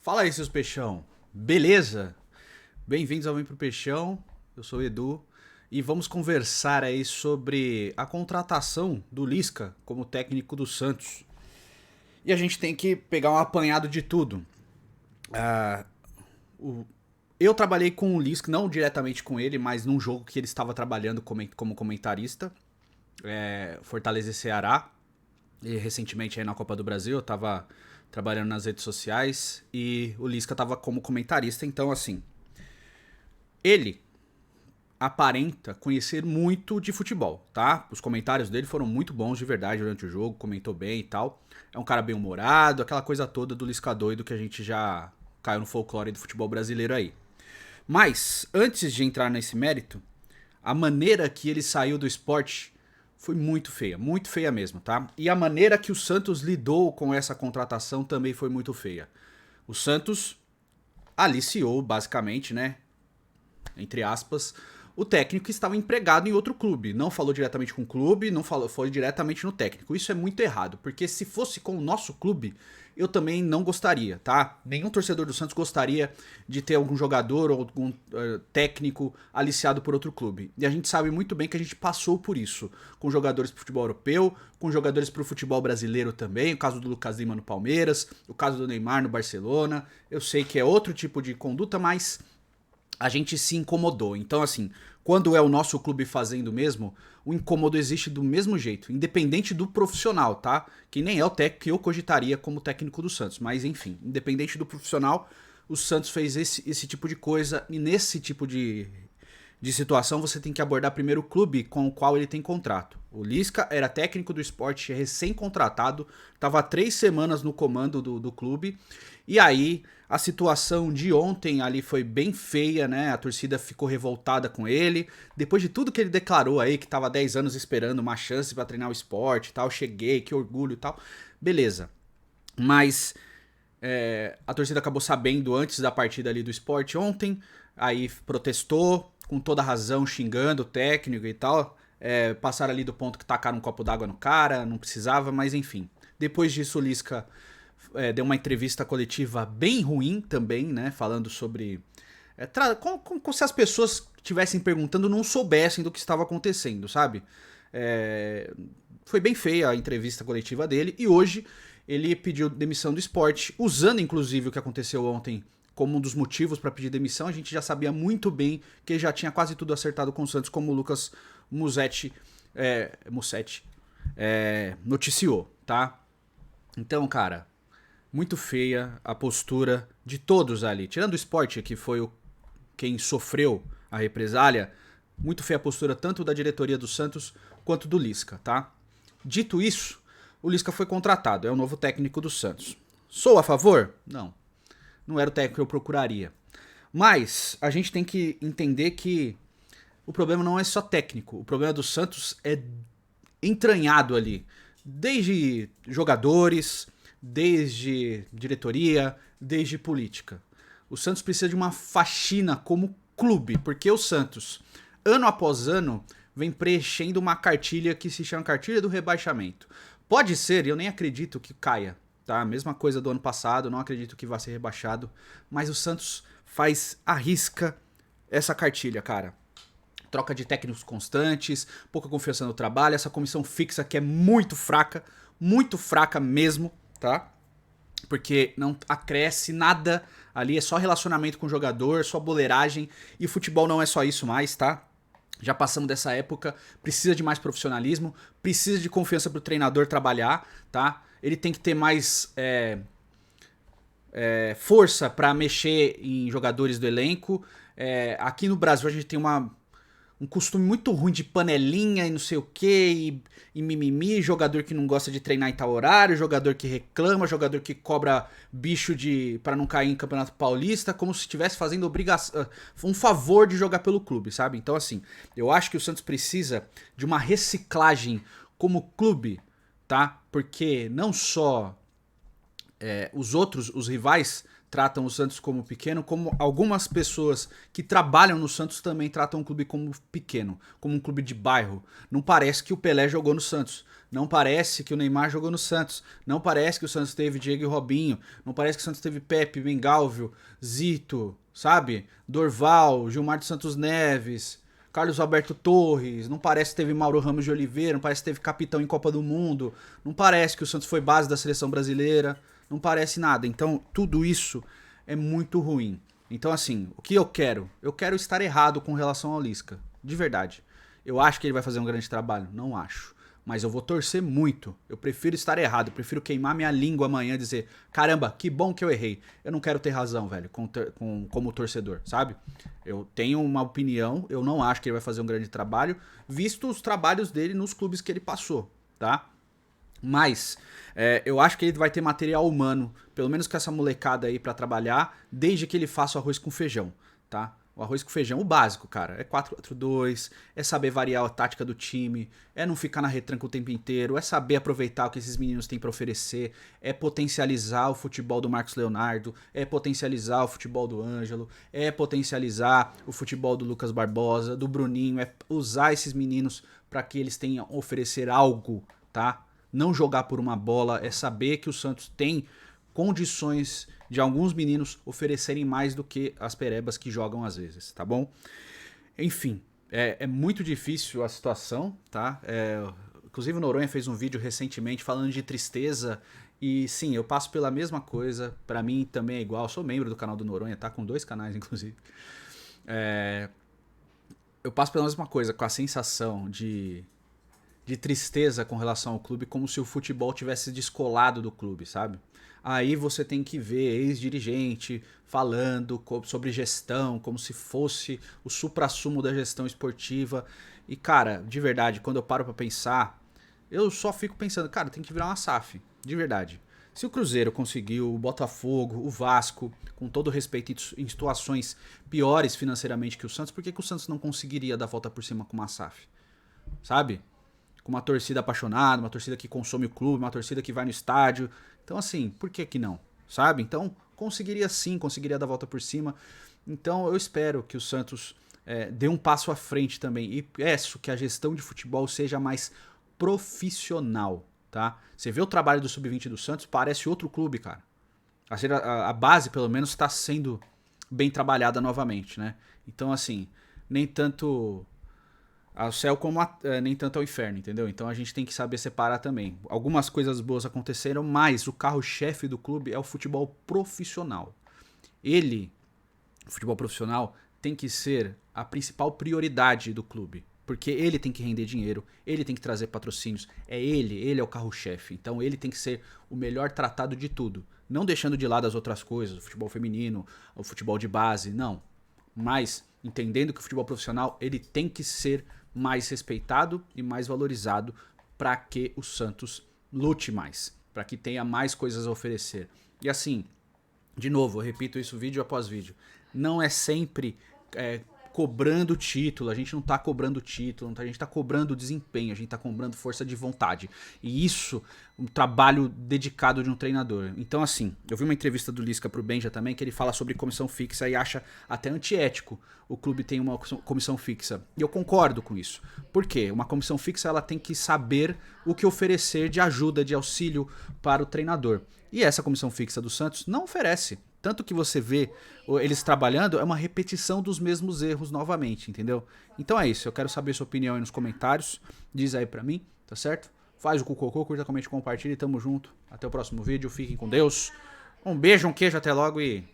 Fala aí, seus peixão. Beleza? Bem-vindos ao Vem Pro Peixão. Eu sou o Edu e vamos conversar aí sobre a contratação do Lisca como técnico do Santos. E a gente tem que pegar um apanhado de tudo. Ah, o- Eu trabalhei com o Lisca, não diretamente com ele, mas num jogo que ele estava trabalhando como comentarista, Fortaleza e Ceará. E recentemente aí na Copa do Brasil, eu tava trabalhando nas redes sociais e o Lisca tava como comentarista, então assim, ele aparenta conhecer muito de futebol, tá? Os comentários dele foram muito bons de verdade durante o jogo, comentou bem e tal. É um cara bem humorado, aquela coisa toda do Lisca doido que a gente já caiu no folclore do futebol brasileiro aí. Mas, antes de entrar nesse mérito, a maneira que ele saiu do esporte foi muito feia mesmo, tá? E a maneira que o Santos lidou com essa contratação também foi muito feia. O Santos aliciou, basicamente, né? Entre aspas, o técnico que estava empregado em outro clube. Não falou diretamente com o clube, não falou, foi diretamente no técnico. Isso é muito errado, porque se fosse com o nosso clube, eu também não gostaria, tá? Nenhum torcedor do Santos gostaria de ter algum jogador ou algum técnico aliciado por outro clube. E a gente sabe muito bem que a gente passou por isso, com jogadores pro futebol europeu, com jogadores pro futebol brasileiro também, o caso do Lucas Lima no Palmeiras, o caso do Neymar no Barcelona. Eu sei que é outro tipo de conduta, mas a gente se incomodou. Então, assim, quando é o nosso clube fazendo mesmo, o incômodo existe do mesmo jeito, independente do profissional, tá? Que nem é o técnico que eu cogitaria como técnico do Santos. Mas, enfim, independente do profissional, o Santos fez esse tipo de coisa e nesse tipo de situação você tem que abordar primeiro o clube com o qual ele tem contrato. O Lisca era técnico do esporte recém-contratado, estava há 3 semanas no comando do clube, e aí a situação de ontem ali foi bem feia, né? A torcida ficou revoltada com ele. Depois de tudo que ele declarou aí, que estava 10 anos esperando uma chance para treinar o esporte e tal, cheguei, que orgulho e tal. Beleza. Mas a torcida acabou sabendo antes da partida ali do esporte ontem, aí protestou com toda razão, xingando o técnico e tal. Passaram ali do ponto que tacaram um copo d'água no cara, não precisava, mas enfim. Depois disso, o Lisca deu uma entrevista coletiva bem ruim também, né? Falando sobre. Como se as pessoas que estivessem perguntando não soubessem do que estava acontecendo, sabe? É, Foi bem feia a entrevista coletiva dele e hoje ele pediu demissão do esporte, usando inclusive o que aconteceu ontem como um dos motivos para pedir demissão. A gente já sabia muito bem que ele já tinha quase tudo acertado com o Santos, como o Lucas Mussetti noticiou, tá? Então, cara, muito feia a postura de todos ali. Tirando o esporte, que foi quem sofreu a represália, muito feia a postura tanto da diretoria do Santos quanto do Lisca, tá? Dito isso, o Lisca foi contratado, é o novo técnico do Santos. Sou a favor? Não. Não era o técnico que eu procuraria. Mas a gente tem que entender que o problema não é só técnico. O problema do Santos é entranhado ali. Desde jogadores, desde diretoria, desde política. O Santos precisa de uma faxina como clube, porque o Santos, ano após ano, vem preenchendo uma cartilha que se chama cartilha do rebaixamento. Pode ser, eu nem acredito que caia, tá? Mesma coisa do ano passado, não acredito que vá ser rebaixado, mas o Santos faz a risca essa cartilha, cara. Troca de técnicos constantes, pouca confiança no trabalho, essa comissão fixa que é muito fraca mesmo, tá? Porque não acresce nada ali, é só relacionamento com o jogador, só boleiragem, e o futebol não é só isso mais, tá? Já passamos dessa época, precisa de mais profissionalismo, precisa de confiança pro treinador trabalhar, tá? Ele tem que ter mais força para mexer em jogadores do elenco. Aqui no Brasil a gente tem um costume muito ruim de panelinha e não sei o que, e mimimi, jogador que não gosta de treinar em tal horário, jogador que reclama, jogador que cobra bicho para não cair em Campeonato Paulista, como se estivesse fazendo um favor de jogar pelo clube, sabe? Então, assim, eu acho que o Santos precisa de uma reciclagem como clube, tá? Porque não só Os outros, os rivais, tratam o Santos como pequeno, como algumas pessoas que trabalham no Santos também tratam o clube como pequeno, como um clube de bairro. Não parece que o Pelé jogou no Santos, não parece que o Neymar jogou no Santos, não parece que o Santos teve Diego e Robinho, não parece que o Santos teve Pepe, Mengalvio, Zito, sabe? Dorval, Gilmar de Santos Neves, Carlos Alberto Torres, não parece que teve Mauro Ramos de Oliveira, não parece que teve capitão em Copa do Mundo, não parece que o Santos foi base da seleção brasileira, não parece nada. Então, tudo isso é muito ruim. Então, assim, o que eu quero? Eu quero estar errado com relação ao Lisca, de verdade. Eu acho que ele vai fazer um grande trabalho? Não acho. Mas eu vou torcer muito. Eu prefiro estar errado, eu prefiro queimar minha língua amanhã e dizer, caramba, que bom que eu errei. Eu não quero ter razão, velho, como torcedor, sabe? Eu tenho uma opinião, eu não acho que ele vai fazer um grande trabalho, visto os trabalhos dele nos clubes que ele passou, tá? Mas eu acho que ele vai ter material humano, pelo menos com essa molecada aí pra trabalhar, desde que ele faça o arroz com feijão, tá? O arroz com feijão, o básico, cara, é 4-4-2, é saber variar a tática do time, é não ficar na retranca o tempo inteiro, é saber aproveitar o que esses meninos têm pra oferecer, é potencializar o futebol do Marcos Leonardo, é potencializar o futebol do Ângelo, é potencializar o futebol do Lucas Barbosa, do Bruninho, é usar esses meninos pra que eles tenham a oferecer algo, tá? Não jogar por uma bola, é saber que o Santos tem condições de alguns meninos oferecerem mais do que as perebas que jogam às vezes, tá bom? Enfim, é muito difícil a situação, tá? Inclusive o Noronha fez um vídeo recentemente falando de tristeza e sim, eu passo pela mesma coisa, pra mim também é igual, eu sou membro do canal do Noronha, tá? Com 2 canais inclusive. Eu passo pela mesma coisa, com a sensação de tristeza com relação ao clube, como se o futebol tivesse descolado do clube, sabe? Aí você tem que ver ex-dirigente falando sobre gestão, como se fosse o suprassumo da gestão esportiva. E, cara, de verdade, quando eu paro pra pensar, eu só fico pensando, cara, tem que virar uma SAF, de verdade. Se o Cruzeiro conseguiu, o Botafogo, o Vasco, com todo respeito em situações piores financeiramente que o Santos, por que o Santos não conseguiria dar a volta por cima com uma SAF? Sabe? Com uma torcida apaixonada, uma torcida que consome o clube, uma torcida que vai no estádio. Então, assim, por que não? Sabe? Então, conseguiria sim, conseguiria dar a volta por cima. Então, eu espero que o Santos dê um passo à frente também. E peço que a gestão de futebol seja mais profissional, tá? Você vê o trabalho do Sub-20 do Santos, parece outro clube, cara. A base, pelo menos, está sendo bem trabalhada novamente, né? Então, assim, nem tanto ao céu como nem tanto ao inferno, entendeu? Então a gente tem que saber separar também. Algumas coisas boas aconteceram, mas o carro-chefe do clube é o futebol profissional. O futebol profissional, tem que ser a principal prioridade do clube. Porque ele tem que render dinheiro, ele tem que trazer patrocínios, ele é o carro-chefe. Então ele tem que ser o melhor tratado de tudo. Não deixando de lado as outras coisas, o futebol feminino, o futebol de base, não. Mas entendendo que o futebol profissional, ele tem que ser mais respeitado e mais valorizado para que o Santos lute mais, para que tenha mais coisas a oferecer. E assim, de novo, eu repito isso vídeo após vídeo, não é sempre cobrando título, a gente não tá cobrando título, a gente tá cobrando desempenho, a gente tá cobrando força de vontade. E isso, um trabalho dedicado de um treinador. Então assim, eu vi uma entrevista do Lisca pro Benja também, que ele fala sobre comissão fixa e acha até antiético o clube tem uma comissão fixa. E eu concordo com isso. Por quê? Uma comissão fixa, ela tem que saber o que oferecer de ajuda, de auxílio para o treinador. E essa comissão fixa do Santos não oferece. Tanto que você vê eles trabalhando, é uma repetição dos mesmos erros novamente, entendeu? Então é isso, eu quero saber sua opinião aí nos comentários, diz aí pra mim, tá certo? Faz o cucocô, curta, comente, compartilha e tamo junto. Até o próximo vídeo, fiquem com Deus. Um beijo, um queijo, até logo e